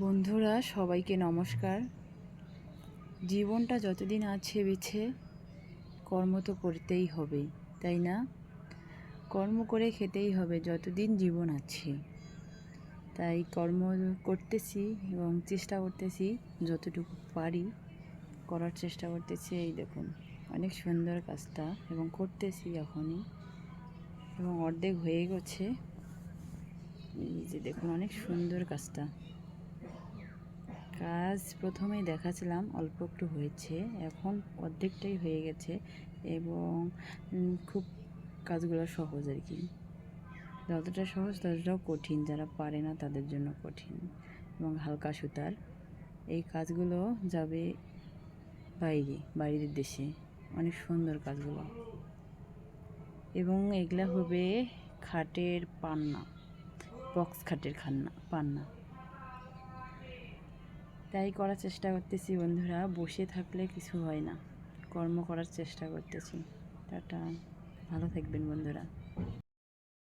বন্ধুরা সবাইকে নমস্কার। জীবনটা যতদিন আছে বেছে কর্ম তো করতেই হবে, তাই না? কর্ম করে খেতেই হবে যতদিন জীবন আছে। তাই কর্ম করতেছি এবং চেষ্টা করতেছি যতটুকু পারি করার চেষ্টা করতেছি। এই দেখুন অনেক সুন্দর কাজটা এবং করতেছি এখনই এবং অর্ধেক হয়ে গেছে। এই যে দেখুন অনেক সুন্দর কাজটা। কাজ প্রথমেই দেখাছিলাম অল্প একটু হয়েছে, এখন অর্ধেকটাই হয়ে গেছে এবং খুব কাজগুলো সহজ আর কি। যতটা সহজ ততটাও কঠিন, যারা পারে না তাদের জন্য কঠিন। এবং হালকা সুতার এই কাজগুলো যাবে বাইরের দেশে, অনেক সুন্দর কাজগুলো। এবং এগুলা হবে খাটের পান্না, বক্স খাটের পান্না। তাই করার চেষ্টা করতেছি বন্ধুরা, বসে থাকলে কিছু হয় না, কর্ম করার চেষ্টা করতেছি। টাটা, ভালো থাকবেন বন্ধুরা।